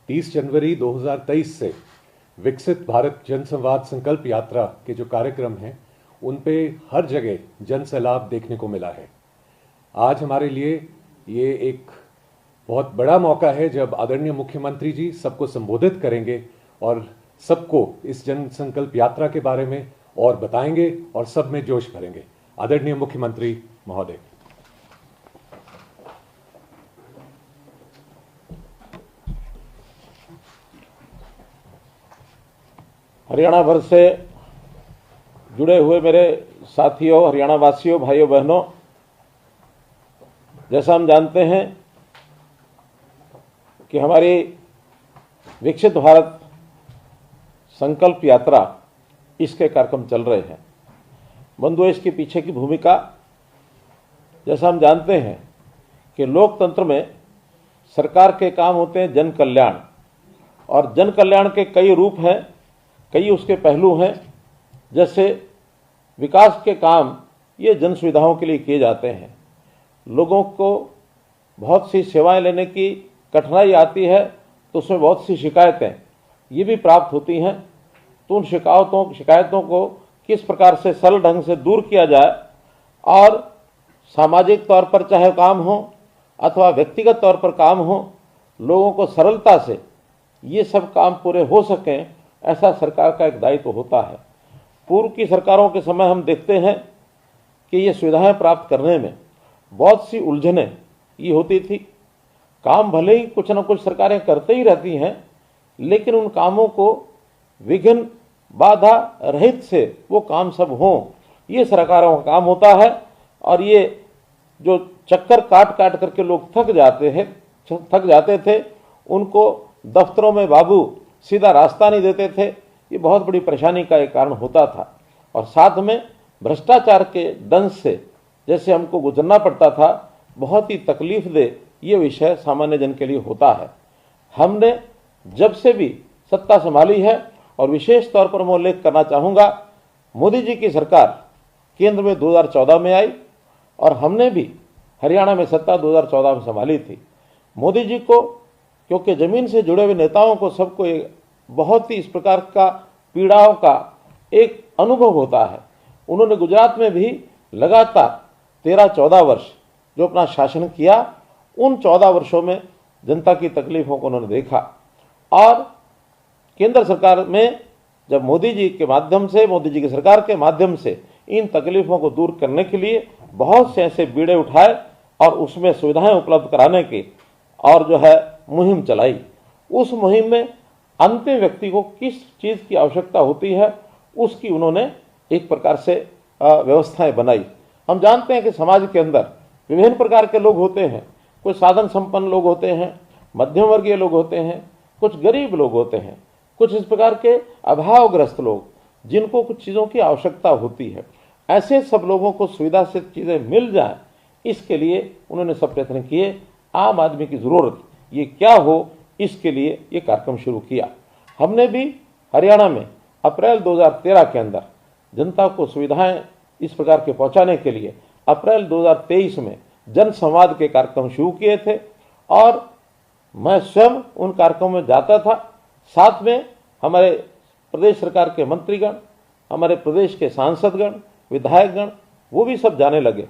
30 जनवरी 2023 से विकसित भारत जन संवाद संकल्प यात्रा के जो कार्यक्रम हैं उन पे हर जगह जन सैलाब देखने को मिला है। आज हमारे लिए ये एक बहुत बड़ा मौका है जब आदरणीय मुख्यमंत्री जी सबको संबोधित करेंगे और सबको इस जन संकल्प यात्रा के बारे में और बताएंगे और सब में जोश भरेंगे। आदरणीय मुख्यमंत्री महोदय। हरियाणा भर से जुड़े हुए मेरे साथियों, हरियाणा वासियों, भाइयों बहनों, जैसा हम जानते हैं कि हमारी विकसित भारत संकल्प यात्रा, इसके कार्यक्रम चल रहे हैं। बंधुओं, इसके पीछे की भूमिका, जैसा हम जानते हैं कि लोकतंत्र में सरकार के काम होते हैं जन कल्याण, और जन कल्याण के कई रूप हैं, कई उसके पहलू हैं। जैसे विकास के काम ये जन सुविधाओं के लिए किए जाते हैं। लोगों को बहुत सी सेवाएं लेने की कठिनाई आती है तो उसमें बहुत सी शिकायतें ये भी प्राप्त होती हैं। तो उन शिकायतों को किस प्रकार से सरल ढंग से दूर किया जाए और सामाजिक तौर पर चाहे काम हो अथवा व्यक्तिगत तौर पर काम हो, लोगों को सरलता से ये सब काम पूरे हो सकें, ऐसा सरकार का एक दायित्व होता है। पूर्व की सरकारों के समय हम देखते हैं कि ये सुविधाएं प्राप्त करने में बहुत सी उलझनें ये होती थी। काम भले ही कुछ न कुछ सरकारें करते ही रहती हैं, लेकिन उन कामों को विघ्न बाधा रहित से वो काम सब हों, ये सरकारों का काम होता है। और ये जो चक्कर काट काट करके लोग थक जाते थे, उनको दफ्तरों में बाबू सीधा रास्ता नहीं देते थे, ये बहुत बड़ी परेशानी का एक कारण होता था। और साथ में भ्रष्टाचार के दंश से जैसे हमको गुजरना पड़ता था, बहुत ही तकलीफ दे ये विषय सामान्य जन के लिए होता है। हमने जब से भी सत्ता संभाली है, और विशेष तौर पर मैं उल्लेख करना चाहूँगा, मोदी जी की सरकार केंद्र में 2014 में आई और हमने भी हरियाणा में सत्ता 2014 में संभाली थी। मोदी जी को, क्योंकि ज़मीन से जुड़े हुए नेताओं को सबको बहुत ही इस प्रकार का पीड़ाओं का एक अनुभव होता है। उन्होंने गुजरात में भी लगातार 13-14 वर्ष जो अपना शासन किया, उन 14 वर्षों में जनता की तकलीफ़ों को उन्होंने देखा। और केंद्र सरकार में जब मोदी जी की सरकार के माध्यम से इन तकलीफ़ों को दूर करने के लिए बहुत से ऐसे बीड़े उठाए और उसमें सुविधाएं उपलब्ध कराने की और जो है मुहिम चलाई। उस मुहिम में अंतिम व्यक्ति को किस चीज़ की आवश्यकता होती है, उसकी उन्होंने एक प्रकार से व्यवस्थाएं बनाई। हम जानते हैं कि समाज के अंदर विभिन्न प्रकार के लोग होते हैं। कुछ साधन संपन्न लोग होते हैं, मध्यम वर्गीय लोग होते हैं, कुछ गरीब लोग होते हैं, कुछ इस प्रकार के अभावग्रस्त लोग जिनको कुछ चीज़ों की आवश्यकता होती है। ऐसे सब लोगों को सुविधा से चीज़ें मिल जाएं, इसके लिए उन्होंने सब प्रयत्न किए। आम आदमी की ज़रूरत ये क्या हो, इसके लिए ये कार्यक्रम शुरू किया। हमने भी हरियाणा में अप्रैल 2013 के अंदर जनता को सुविधाएं इस प्रकार के पहुंचाने के लिए अप्रैल 2023 में जन संवाद के कार्यक्रम शुरू किए थे, और मैं स्वयं उन कार्यक्रमों में जाता था। साथ में हमारे प्रदेश सरकार के मंत्रीगण, हमारे प्रदेश के सांसदगण, विधायकगण, वो भी सब जाने लगे।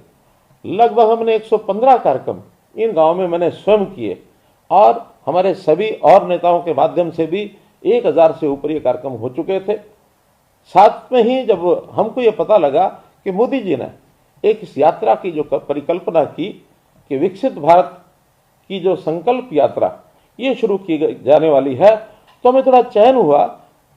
लगभग हमने 115 कार्यक्रम इन गाँव में मैंने स्वयं किए, और हमारे सभी और नेताओं के माध्यम से भी 1000 से ऊपर ये कार्यक्रम हो चुके थे। साथ में ही जब हमको ये पता लगा कि मोदी जी ने एक इस यात्रा की जो परिकल्पना की कि विकसित भारत की जो संकल्प यात्रा ये शुरू की जाने वाली है, तो हमें थोड़ा चैन हुआ,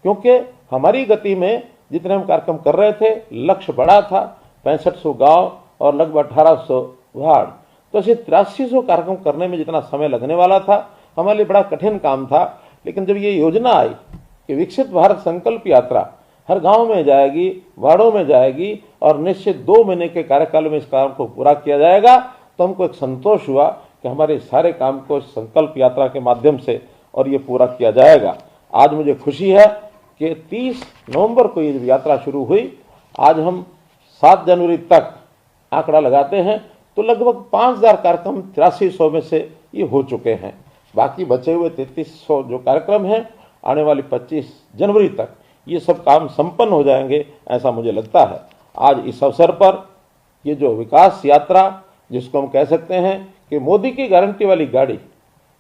क्योंकि हमारी गति में जितने हम कार्यक्रम कर रहे थे, लक्ष्य बड़ा था, 6500 गाँव और लगभग 1800 वार्ड। तो ऐसे 8300 कार्यक्रम करने में जितना समय लगने वाला था, हमारे लिए बड़ा कठिन काम था। लेकिन जब ये योजना आई कि विकसित भारत संकल्प यात्रा हर गांव में जाएगी, वार्डों में जाएगी, और निश्चित 2 महीने के कार्यकाल में इस काम को पूरा किया जाएगा, तो हमको एक संतोष हुआ कि हमारे सारे काम को संकल्प यात्रा के माध्यम से और ये पूरा किया जाएगा। आज मुझे खुशी है कि 30 नवंबर को ये यात्रा शुरू हुई। आज हम 7 जनवरी तक आंकड़ा लगाते हैं तो लगभग 5000 कार्यक्रम 8300 में से ये हो चुके हैं। बाकी बचे हुए 3300 जो कार्यक्रम हैं आने वाली 25 जनवरी तक ये सब काम संपन्न हो जाएंगे, ऐसा मुझे लगता है। आज इस अवसर पर ये जो विकास यात्रा, जिसको हम कह सकते हैं कि मोदी की गारंटी वाली गाड़ी,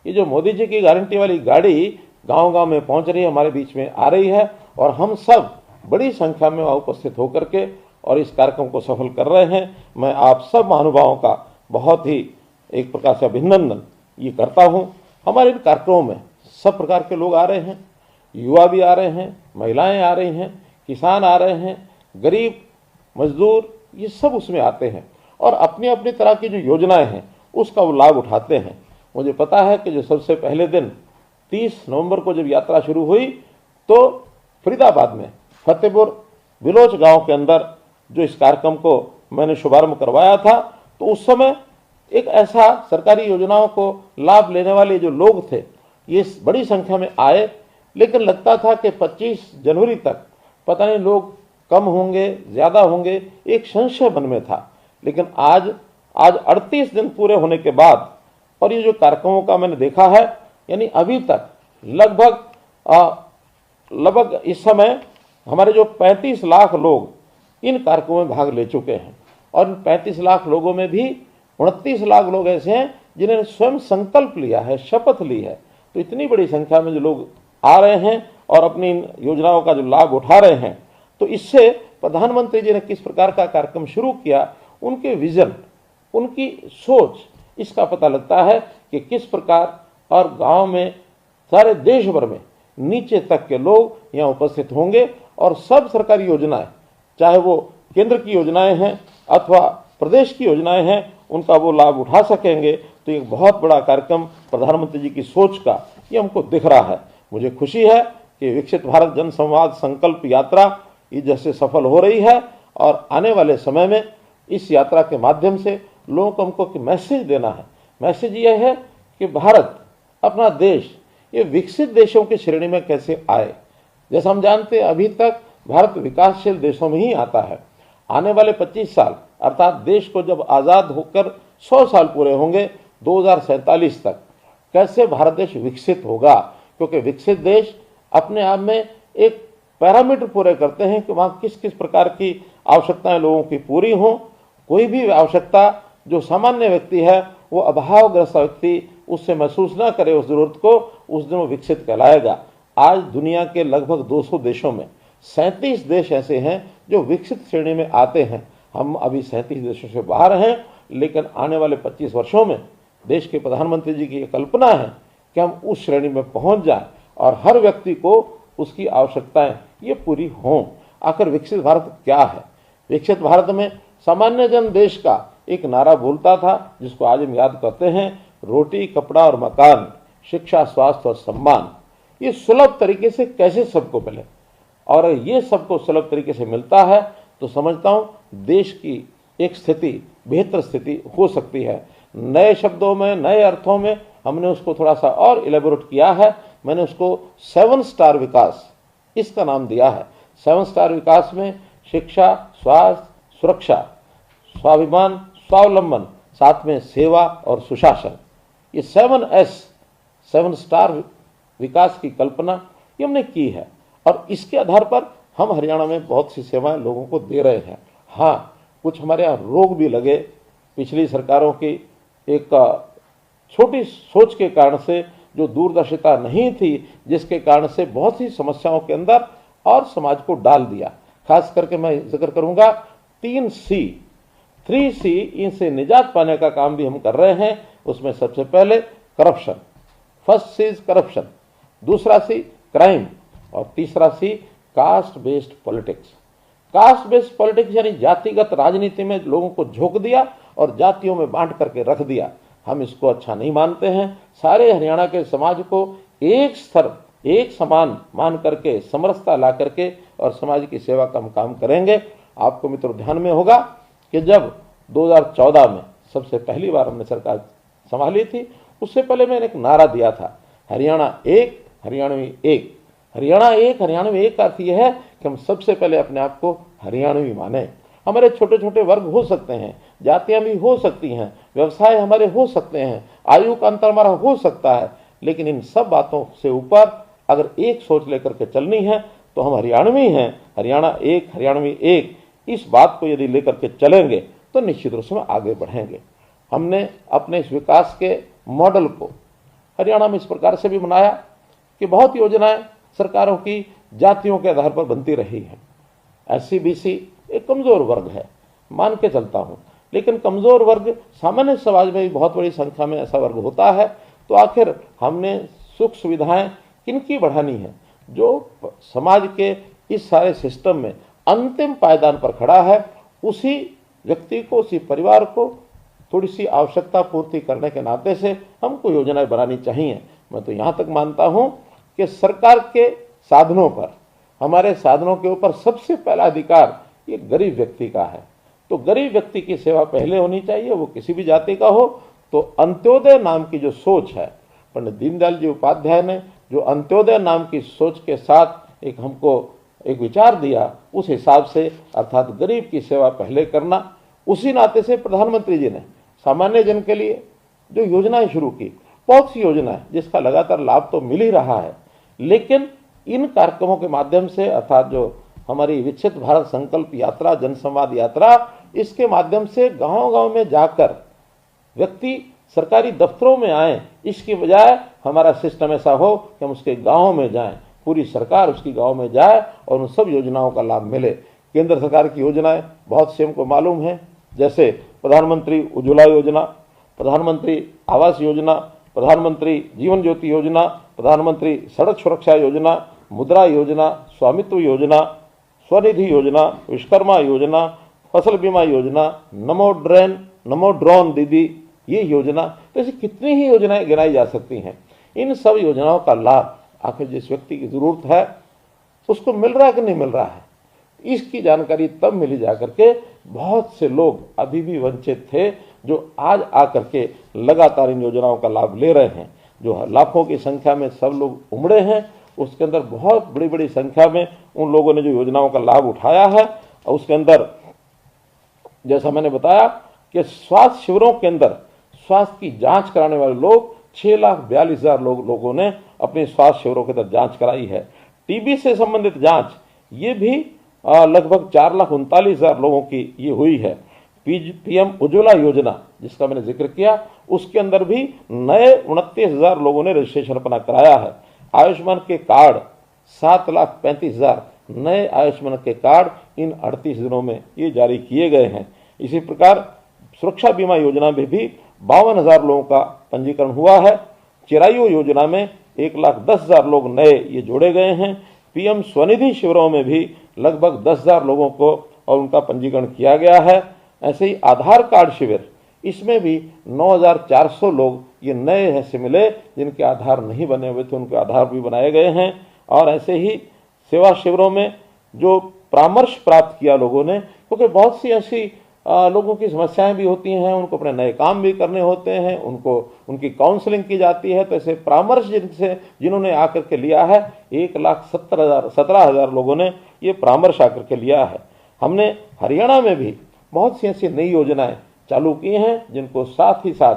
ये जो मोदी जी की गारंटी वाली गाड़ी गांव गांव में पहुंच रही है, हमारे बीच में आ रही है, और हम सब बड़ी संख्या में वहाँ उपस्थित होकर के और इस कार्यक्रम को सफल कर रहे हैं। मैं आप सब महानुभावों का बहुत ही एक प्रकार से अभिनंदन ये करता हूँ। हमारे इन कार्यक्रमों में सब प्रकार के लोग आ रहे हैं, युवा भी आ रहे हैं, महिलाएं आ रही हैं, किसान आ रहे हैं, गरीब मजदूर, ये सब उसमें आते हैं और अपनी अपनी तरह की जो योजनाएं हैं उसका वो लाभ उठाते हैं। मुझे पता है कि जो सबसे पहले दिन 30 नवंबर को जब यात्रा शुरू हुई तो फरीदाबाद में फतेहपुर बिलोच गांव के अंदर जो इस कार्यक्रम को मैंने शुभारंभ करवाया था, तो उस समय एक ऐसा सरकारी योजनाओं को लाभ लेने वाले जो लोग थे ये बड़ी संख्या में आए, लेकिन लगता था कि 25 जनवरी तक पता नहीं लोग कम होंगे ज़्यादा होंगे, एक संशय मन में था। लेकिन आज 38 दिन पूरे होने के बाद और ये जो कार्यक्रमों का मैंने देखा है, यानी अभी तक लगभग इस समय हमारे जो 35 लाख लोग इन कार्यक्रमों में भाग ले चुके हैं और इन 35 लाख लोगों में भी 29 लाख लोग ऐसे हैं जिन्होंने स्वयं संकल्प लिया है, शपथ ली है। तो इतनी बड़ी संख्या में जो लोग आ रहे हैं और अपनी इन योजनाओं का जो लाभ उठा रहे हैं, तो इससे प्रधानमंत्री जी ने किस प्रकार का कार्यक्रम शुरू किया, उनके विजन, उनकी सोच, इसका पता लगता है कि किस प्रकार और गांव में सारे देश भर में नीचे तक के लोग यहाँ उपस्थित होंगे और सब सरकारी योजनाएं, चाहे वो केंद्र की योजनाएं हैं अथवा प्रदेश की योजनाएं हैं, उनका वो लाभ उठा सकेंगे। तो एक बहुत बड़ा कार्यक्रम प्रधानमंत्री जी की सोच का ये हमको दिख रहा है। मुझे खुशी है कि विकसित भारत जन संवाद संकल्प यात्रा ये जैसे सफल हो रही है और आने वाले समय में इस यात्रा के माध्यम से लोगों को हमको मैसेज देना है। मैसेज ये है कि भारत अपना देश ये विकसित देशों की श्रेणी में कैसे आए। जैसा हम जानते हैं अभी तक भारत विकासशील देशों में ही आता है। आने वाले 25 साल अर्थात देश को जब आज़ाद होकर 100 साल पूरे होंगे 2047 तक, कैसे भारत देश विकसित होगा, क्योंकि विकसित देश अपने आप में एक पैरामीटर पूरे करते हैं कि वहाँ किस किस प्रकार की आवश्यकताएं लोगों की पूरी हों। कोई भी आवश्यकता जो सामान्य व्यक्ति है वो अभावग्रस्त व्यक्ति उससे महसूस ना करे उस जरूरत को, उस दिन वो विकसित कहलाएगा। आज दुनिया के लगभग 200 देशों में 37 देश ऐसे हैं जो विकसित श्रेणी में आते हैं। हम अभी 37 देशों से बाहर हैं, लेकिन आने वाले 25 वर्षों में देश के प्रधानमंत्री जी की ये कल्पना है कि हम उस श्रेणी में पहुंच जाएं और हर व्यक्ति को उसकी आवश्यकताएं ये पूरी हों। आखिर विकसित भारत क्या है? विकसित भारत में सामान्य जन देश का एक नारा बोलता था जिसको आज हम याद करते हैं, रोटी कपड़ा और मकान, शिक्षा स्वास्थ्य और सम्मान। ये सुलभ तरीके से कैसे सबको मिले, और ये सबको सुलभ तरीके से मिलता है तो समझता हूँ देश की एक स्थिति बेहतर स्थिति हो सकती है। नए शब्दों में, नए अर्थों में हमने उसको थोड़ा सा और इलेबोरेट किया है। मैंने उसको 7 स्टार विकास इसका नाम दिया है। 7 स्टार विकास में शिक्षा, स्वास्थ्य, सुरक्षा, स्वाभिमान, स्वावलंबन, साथ में सेवा और सुशासन, ये 7 स्टार विकास की कल्पना ये हमने की है और इसके आधार पर हम हरियाणा में बहुत सी सेवाएं लोगों को दे रहे हैं। हाँ, कुछ हमारे यहाँ रोग भी लगे पिछली सरकारों की एक छोटी सोच के कारण से, जो दूरदर्शिता नहीं थी, जिसके कारण से बहुत सी समस्याओं के अंदर और समाज को डाल दिया। खास करके मैं जिक्र करूंगा 3 C इनसे निजात पाने का काम भी हम कर रहे हैं। उसमें सबसे पहले करप्शन, फर्स्ट C करप्शन, दूसरा C क्राइम और तीसरा C caste based politics. Caste based politics यानी जातिगत राजनीति में लोगों को झोंक दिया और जातियों में बांट करके रख दिया। हम इसको अच्छा नहीं मानते हैं। सारे हरियाणा के समाज को एक स्तर, एक समान मान करके, समरसता ला करके और समाज की सेवा का हम काम करेंगे। आपको मित्रों ध्यान में होगा कि जब 2014 में सबसे पहली बार हमने सरकार संभाली थी, उससे पहले मैंने एक नारा दिया था, हरियाणा एक, हरियाणवी एक। हरियाणा एक, हरियाणवी एक का अर्थ यह है कि हम सबसे पहले अपने आप को हरियाणवी माने। हमारे छोटे छोटे वर्ग हो सकते हैं, जातियां भी हो सकती हैं, व्यवसाय हमारे हो सकते हैं, आयु का अंतर हमारा हो सकता है, लेकिन इन सब बातों से ऊपर अगर एक सोच लेकर के चलनी है तो हम हरियाणवी हैं, हरियाणा एक, हरियाणवी एक, इस बात को यदि लेकर के चलेंगे तो निश्चित रूप से आगे बढ़ेंगे। हमने अपने इस विकास के मॉडल को हरियाणा में इस प्रकार से भी बनाया कि बहुत योजनाएं सरकारों की जातियों के आधार पर बनती रही हैं। SC/BC एक कमजोर वर्ग है, मान के चलता हूं, लेकिन कमजोर वर्ग सामान्य समाज में भी बहुत बड़ी संख्या में ऐसा वर्ग होता है। तो आखिर हमने सुख सुविधाएं किनकी बढ़ानी है? जो समाज के इस सारे सिस्टम में अंतिम पायदान पर खड़ा है, उसी व्यक्ति को, उसी परिवार को थोड़ी सी आवश्यकता पूर्ति करने के नाते से हमको योजनाएं बनानी चाहिए। मैं तो यहाँ तक मानता हूँ कि सरकार के साधनों पर, हमारे साधनों के ऊपर सबसे पहला अधिकार ये गरीब व्यक्ति का है। तो गरीब व्यक्ति की सेवा पहले होनी चाहिए, वो किसी भी जाति का हो। तो अंत्योदय नाम की जो सोच है, पंडित दीनदयाल जी उपाध्याय ने जो अंत्योदय नाम की सोच के साथ एक हमको एक विचार दिया, उस हिसाब से अर्थात गरीब की सेवा पहले करना, उसी नाते से प्रधानमंत्री जी ने सामान्य जन के लिए जो योजनाएं शुरू की, बहुत सी योजनाएं जिसका लगातार लाभ तो मिल ही रहा है, लेकिन इन कार्यक्रमों के माध्यम से अर्थात जो हमारी विकसित भारत संकल्प यात्रा, जनसंवाद यात्रा, इसके माध्यम से गांव-गांव में जाकर व्यक्ति सरकारी दफ्तरों में आए, इसकी बजाय हमारा सिस्टम ऐसा हो कि हम उसके गांव में जाएं, पूरी सरकार उसकी गांव में जाए और उन सब योजनाओं का लाभ मिले। केंद्र सरकार की योजनाएं बहुत से हमको मालूम है, जैसे प्रधानमंत्री उज्ज्वला योजना, प्रधानमंत्री आवास योजना, प्रधानमंत्री जीवन ज्योति योजना, प्रधानमंत्री सड़क सुरक्षा योजना, मुद्रा योजना, स्वामित्व योजना, स्वनिधि योजना, विश्वकर्मा योजना, फसल बीमा योजना, नमो ड्रोन दीदी, ये योजना, तो ऐसी कितनी ही योजनाएं गिनाई जा सकती हैं। इन सब योजनाओं का लाभ आखिर जिस व्यक्ति की जरूरत है उसको मिल रहा है कि नहीं मिल रहा है, इसकी जानकारी तब मिली जाकर के बहुत से लोग अभी भी वंचित थे, जो आज आकर के लगातार इन योजनाओं का लाभ ले रहे हैं। जो लाखों की संख्या में सब लोग उमड़े हैं, उसके अंदर बहुत बड़ी बड़ी संख्या में उन लोगों ने जो योजनाओं का लाभ उठाया है, और उसके अंदर जैसा मैंने बताया कि स्वास्थ्य शिविरों के अंदर स्वास्थ्य की जांच कराने वाले लोग 6,42,000 लोगों ने अपने स्वास्थ्य शिविरों के अंदर जांच कराई है। टीबी से संबंधित जांच ये भी लगभग 4,39,000 लोगों की ये हुई है। पीएम उज्ज्वला योजना जिसका मैंने जिक्र किया, उसके अंदर भी नए 29,000 लोगों ने रजिस्ट्रेशन अपना कराया है। आयुष्मान के कार्ड 7,35,000 नए आयुष्मान के कार्ड इन 38 दिनों में ये जारी किए गए हैं। इसी प्रकार सुरक्षा बीमा योजना में भी 52,000 लोगों का पंजीकरण हुआ है। चिरायु योजना में 1,10,000 लोग नए ये जोड़े गए हैं। पीएम स्वनिधि शिविरों में भी लगभग 10,000 लोगों को और उनका पंजीकरण किया गया है। ऐसे ही आधार कार्ड शिविर, इसमें भी 9,400 लोग ये नए ऐसे मिले जिनके आधार नहीं बने हुए थे, उनके आधार भी बनाए गए हैं। और ऐसे ही सेवा शिविरों में जो परामर्श प्राप्त किया लोगों ने, क्योंकि बहुत सी ऐसी लोगों की समस्याएं भी होती हैं, उनको अपने नए काम भी करने होते हैं, उनको उनकी काउंसलिंग की जाती है। तो ऐसे परामर्श जिन्होंने आकर के लिया है, 1,17,000 लोगों ने ये परामर्श आकर के लिया है। हमने हरियाणा में भी बहुत सी ऐसी नई योजनाएं चालू की हैं, जिनको साथ ही साथ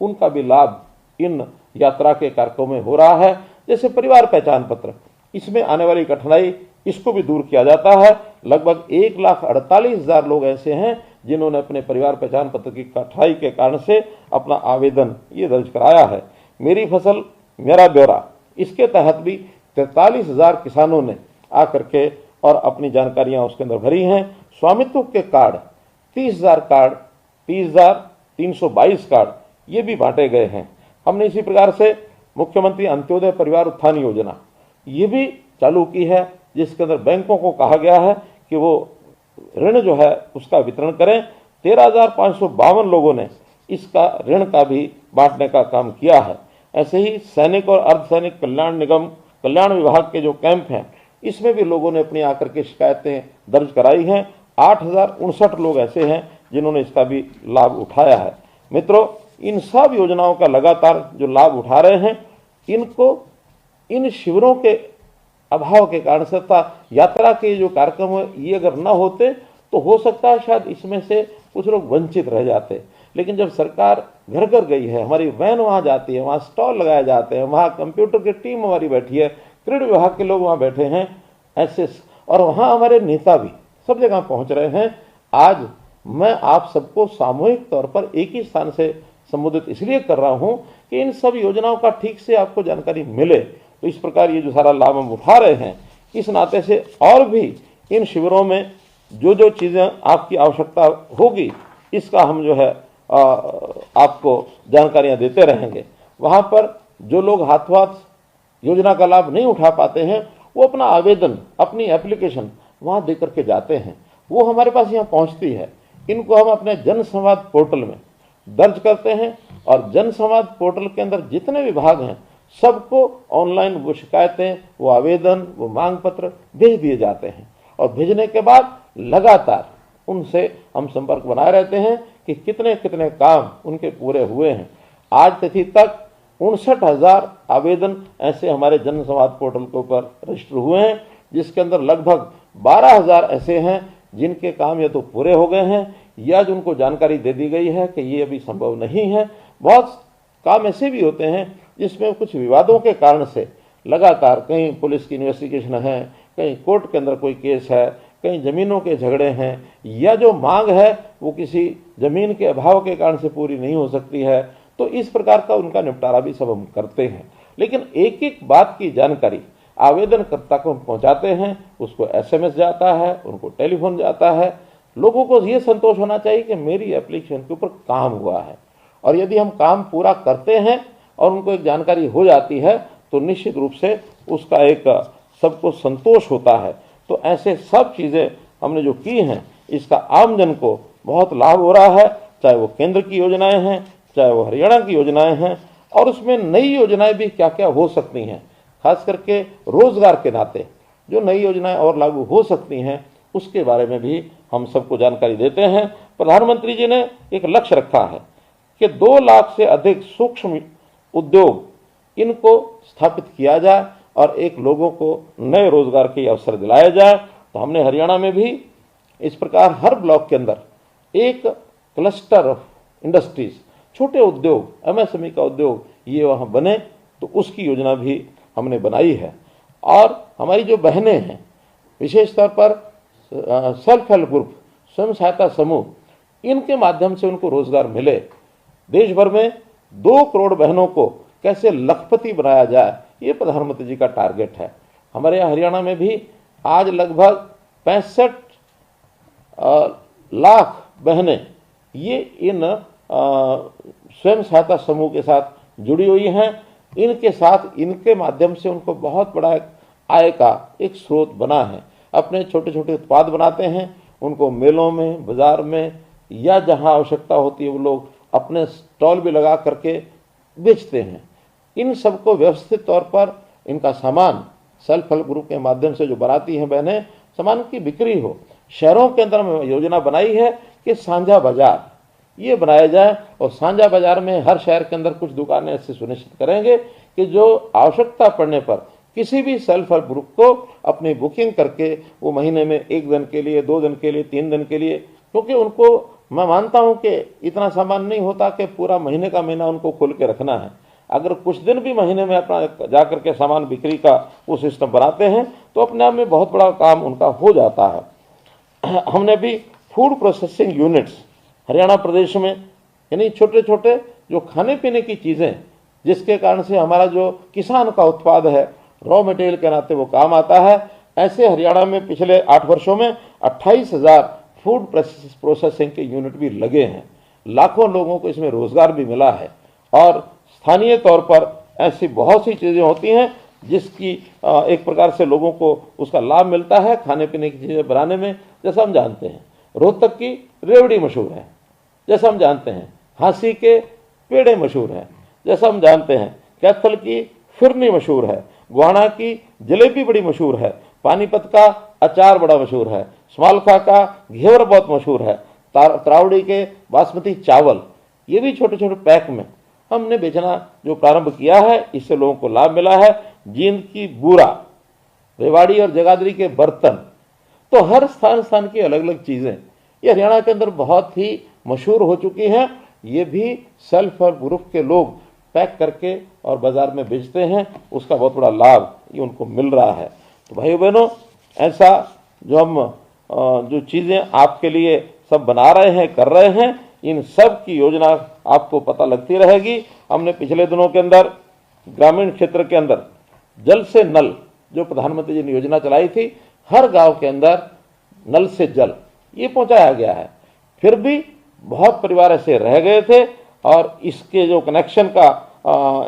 उनका भी लाभ इन यात्रा के कार्यक्रमों में हो रहा है। जैसे परिवार पहचान पत्र, इसमें आने वाली कठिनाई इसको भी दूर किया जाता है। लगभग 1,48,000 लोग ऐसे हैं जिन्होंने अपने परिवार पहचान पत्र की कठिनाई के कारण से अपना आवेदन ये दर्ज कराया है। मेरी फसल मेरा ब्यौरा, इसके तहत भी 43,000 किसानों ने आकर के और अपनी जानकारियां उसके अंदर भरी हैं। स्वामित्व के कार्ड 30,322 कार्ड ये भी बांटे गए हैं। हमने इसी प्रकार से मुख्यमंत्री अंत्योदय परिवार उत्थान योजना ये भी चालू की है, जिसके अंदर बैंकों को कहा गया है कि वो ऋण जो है उसका वितरण करें। 13,552 लोगों ने इसका ऋण का भी बांटने का काम किया है। ऐसे ही सैनिक और अर्धसैनिक कल्याण निगम कल्याण विभाग के जो कैंप हैं, इसमें भी लोगों ने अपनी आकर के शिकायतें दर्ज कराई हैं। 8,059 लोग ऐसे हैं जिन्होंने इसका भी लाभ उठाया है। मित्रों, इन सब योजनाओं का लगातार जो लाभ उठा रहे हैं, इनको इन शिविरों के अभाव के कारण से था यात्रा के जो कार्यक्रम है ये अगर न होते तो हो सकता है शायद इसमें से कुछ लोग वंचित रह जाते। लेकिन जब सरकार घर घर गई है, हमारी वैन वहाँ जाती है, वहाँ स्टॉल लगाए जाते हैं, वहाँ कंप्यूटर की टीम हमारी बैठी है, क्रीड़ा विभाग के लोग वहाँ बैठे हैं, ऐसे, और वहाँ हमारे नेता भी सब जगह पहुँच रहे हैं। आज मैं आप सबको सामूहिक तौर पर एक ही स्थान से संबोधित इसलिए कर रहा हूँ कि इन सब योजनाओं का ठीक से आपको जानकारी मिले। तो इस प्रकार ये जो सारा लाभ हम उठा रहे हैं, इस नाते से और भी इन शिविरों में जो जो चीज़ें आपकी आवश्यकता होगी, इसका हम जो है आपको जानकारियां देते रहेंगे। वहाँ पर जो लोग हाथों हाथ योजना का लाभ नहीं उठा पाते हैं, वो अपना आवेदन, अपनी एप्लीकेशन वहाँ दे करके जाते हैं, वो हमारे पास यहाँ पहुँचती है। इनको हम अपने जन संवाद पोर्टल में दर्ज करते हैं और जन संवाद पोर्टल के अंदर जितने विभाग हैं सबको ऑनलाइन वो शिकायतें, वो आवेदन, वो मांग पत्र भेज दिए जाते हैं। और भेजने के बाद लगातार उनसे हम संपर्क बनाए रहते हैं कि कितने कितने काम उनके पूरे हुए हैं। आज तिथि तक 59,000 आवेदन ऐसे हमारे जन संवाद पोर्टल के ऊपर रजिस्टर हुए हैं, जिसके अंदर लगभग 12,000 ऐसे हैं जिनके काम या तो पूरे हो गए हैं या जो उनको जानकारी दे दी गई है कि ये अभी संभव नहीं है। बहुत काम ऐसे भी होते हैं जिसमें कुछ विवादों के कारण से लगातार कहीं पुलिस की इन्वेस्टिगेशन है, कहीं कोर्ट के अंदर कोई केस है, कहीं जमीनों के झगड़े हैं, या जो मांग है वो किसी जमीन के अभाव के कारण से पूरी नहीं हो सकती है। तो इस प्रकार का उनका निपटारा भी सब हम करते हैं। लेकिन एक एक बात की जानकारी आवेदनकर्ता को हम पहुंचाते हैं, उसको SMS जाता है, उनको टेलीफोन जाता है। लोगों को ये संतोष होना चाहिए कि मेरी एप्लीकेशन के ऊपर काम हुआ है, और यदि हम काम पूरा करते हैं और उनको एक जानकारी हो जाती है तो निश्चित रूप से उसका एक सबको संतोष होता है। तो ऐसे सब चीज़ें हमने जो की हैं, इसका आमजन को बहुत लाभ हो रहा है, चाहे वो केंद्र की योजनाएं हैं, चाहे वो हरियाणा की योजनाएं हैं, और उसमें नई योजनाएं भी क्या क्या हो सकती हैं, खास करके रोजगार के नाते जो नई योजनाएं और लागू हो सकती हैं, उसके बारे में भी हम सबको जानकारी देते हैं। प्रधानमंत्री जी ने एक लक्ष्य रखा है कि 2 लाख से अधिक सूक्ष्म उद्योग इनको स्थापित किया जाए और एक लोगों को नए रोजगार के अवसर दिलाया जाए। तो हमने हरियाणा में भी इस प्रकार हर ब्लॉक के अंदर एक क्लस्टर ऑफ इंडस्ट्रीज, छोटे उद्योग, MSME का उद्योग ये वहाँ बने, तो उसकी योजना भी हमने बनाई है। और हमारी जो बहनें हैं, विशेष तौर पर सेल्फ हेल्प ग्रुप, स्वयं सहायता समूह, इनके माध्यम से उनको रोजगार मिले। देश भर में 2 करोड़ बहनों को कैसे लखपति बनाया जाए, ये प्रधानमंत्री जी का टारगेट है। हमारे यहाँ हरियाणा में भी आज लगभग 65 लाख बहनें ये इन स्वयं सहायता समूह के साथ जुड़ी हुई हैं। इनके साथ, इनके माध्यम से उनको बहुत बड़ा आय का एक स्रोत बना है। अपने छोटे छोटे उत्पाद बनाते हैं, उनको मेलों में, बाजार में, या जहां आवश्यकता होती है वो लोग अपने स्टॉल भी लगा करके बेचते हैं। इन सबको व्यवस्थित तौर पर इनका सामान सेल्फ हेल्प ग्रुप के माध्यम से जो बनाती हैं बहनें, सामान की बिक्री हो। शहरों के अंदर में योजना बनाई है कि साझा बाजार ये बनाया जाए, और साझा बाजार में हर शहर के अंदर कुछ दुकानें ऐसे सुनिश्चित करेंगे कि जो आवश्यकता पड़ने पर किसी भी सेल्फ हेल्प ग्रुप को अपनी बुकिंग करके वो महीने में 1 दिन के लिए, 2 दिन के लिए, 3 दिन के लिए, क्योंकि उनको मैं मानता हूं कि इतना सामान नहीं होता कि पूरा महीने का महीना उनको खोल के रखना है। अगर कुछ दिन भी महीने में अपना जा करके सामान बिक्री का वो सिस्टम बनाते हैं तो अपने आप में बहुत बड़ा काम उनका हो जाता है। हमने भी फूड प्रोसेसिंग यूनिट्स हरियाणा प्रदेश में, यानी छोटे छोटे जो खाने पीने की चीज़ें जिसके कारण से हमारा जो किसान का उत्पाद है, रॉ मटेरियल के नाते वो काम आता है, ऐसे हरियाणा में पिछले 8 वर्षों में 28,000 फूड प्रोसेसिंग के यूनिट भी लगे हैं। लाखों लोगों को इसमें रोजगार भी मिला है। और स्थानीय तौर पर ऐसी बहुत सी चीज़ें होती हैं जिसकी एक प्रकार से लोगों को उसका लाभ मिलता है खाने पीने की चीज़ें बनाने में। जैसा हम जानते हैं रोहतक की रेवड़ी मशहूर है, जैसा हम जानते हैं हांसी के पेड़े मशहूर हैं, जैसा हम जानते हैं कैथल की फिरनी मशहूर है, गोहाना की जलेबी बड़ी मशहूर है, पानीपत का अचार बड़ा मशहूर है, समालखा का घेवर बहुत मशहूर है, त्रावड़ी के बासमती चावल, ये भी छोटे छोटे पैक में हमने बेचना जो प्रारंभ किया है, इससे लोगों को लाभ मिला है। जींद की बूरा, रेवाड़ी और जगाधरी के बर्तन, तो हर स्थान की अलग अलग चीज़ें ये हरियाणा के अंदर बहुत ही मशहूर हो चुकी हैं। ये भी सेल्फ हेल्प ग्रुप के लोग पैक करके और बाजार में बेचते हैं, उसका बहुत बड़ा लाभ ये उनको मिल रहा है। तो भाइयों बहनों, ऐसा जो हम जो चीज़ें आपके लिए सब बना रहे हैं, कर रहे हैं, इन सब की योजना आपको पता लगती रहेगी। हमने पिछले दिनों के अंदर ग्रामीण क्षेत्र के अंदर जल से नल जो प्रधानमंत्री जी ने योजना चलाई थी, हर गांव के अंदर नल से जल ये पहुंचाया गया है। फिर भी बहुत परिवार ऐसे रह गए थे और इसके जो कनेक्शन का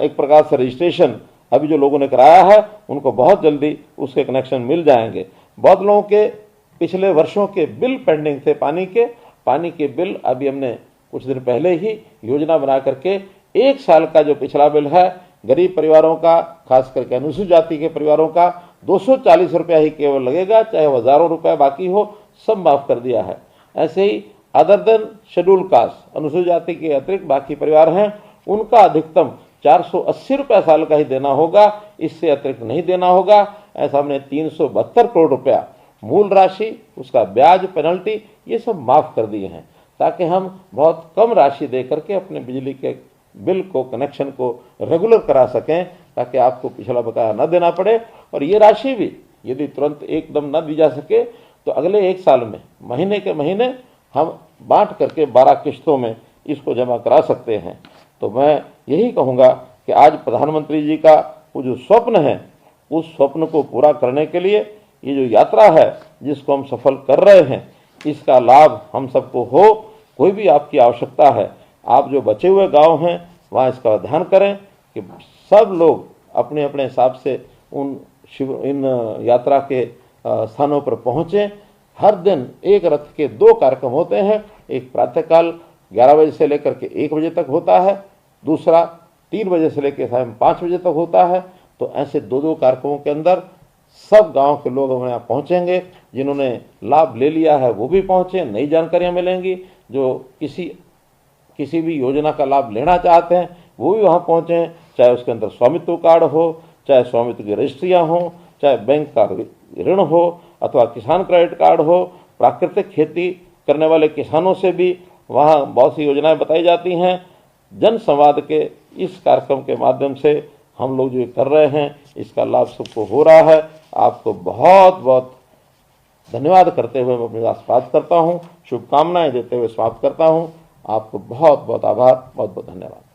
एक प्रकार से रजिस्ट्रेशन अभी जो लोगों ने कराया है उनको बहुत जल्दी उसके कनेक्शन मिल जाएंगे। बहुत लोगों के पिछले वर्षों के बिल पेंडिंग थे पानी के बिल अभी हमने कुछ दिन पहले ही योजना बना करके 1 साल का जो पिछला बिल है गरीब परिवारों का, खास करके अनुसूचित जाति के परिवारों का 240 रुपया ही केवल लगेगा, चाहे हजारों रुपया बाकी हो, सब माफ कर दिया है। ऐसे ही अदर देन शेड्यूल कास्ट अनुसूचित जाति के अतिरिक्त बाकी परिवार हैं, उनका अधिकतम 480 रुपया साल का ही देना होगा, इससे अतिरिक्त नहीं देना होगा। ऐसा हमने 372 करोड़ रुपया मूल राशि, उसका ब्याज, पेनल्टी ये सब माफ कर दिए हैं, ताकि हम बहुत कम राशि दे करके अपने बिजली के बिल को, कनेक्शन को रेगुलर करा सकें, ताकि आपको पिछला बकाया न देना पड़े। और ये राशि भी यदि तुरंत एकदम न दी जा सके तो अगले 1 साल में महीने के महीने हम बांट करके 12 किस्तों में इसको जमा करा सकते हैं। तो मैं यही कहूँगा कि आज प्रधानमंत्री जी का वो जो स्वप्न है, उस स्वप्न को पूरा करने के लिए ये जो यात्रा है जिसको हम सफल कर रहे हैं, इसका लाभ हम सबको हो। कोई भी आपकी आवश्यकता है, आप जो बचे हुए गांव हैं वहाँ इसका ध्यान करें कि सब लोग अपने अपने हिसाब से इन यात्रा के स्थानों पर पहुँचें। हर दिन एक रथ के 2 कार्यक्रम होते हैं, एक प्रातःकाल 11 बजे से लेकर के 1 बजे तक होता है, दूसरा 3 बजे से लेकर शाम 5 बजे तक होता है। तो ऐसे 2-2 कार्यक्रमों के अंदर सब गांव के लोग हमारे यहाँ पहुँचेंगे। जिन्होंने लाभ ले लिया है वो भी पहुँचे, नई जानकारियाँ मिलेंगी। जो किसी भी योजना का लाभ लेना चाहते हैं वो भी वहाँ पहुँचें, चाहे उसके अंदर स्वामित्व कार्ड हो, चाहे स्वामित्व की रजिस्ट्रियाँ हों, चाहे बैंक का ऋण हो, अथवा किसान क्रेडिट कार्ड हो। प्राकृतिक खेती करने वाले किसानों से भी वहाँ बहुत सी योजनाएं बताई जाती हैं। जन संवाद के इस कार्यक्रम के माध्यम से हम लोग जो कर रहे हैं, इसका लाभ सबको हो रहा है। आपको बहुत बहुत धन्यवाद करते हुए मैं अपनी बात समाप्त करता हूँ, शुभकामनाएं देते हुए समाप्त करता हूँ। आपको बहुत बहुत आभार, बहुत बहुत धन्यवाद।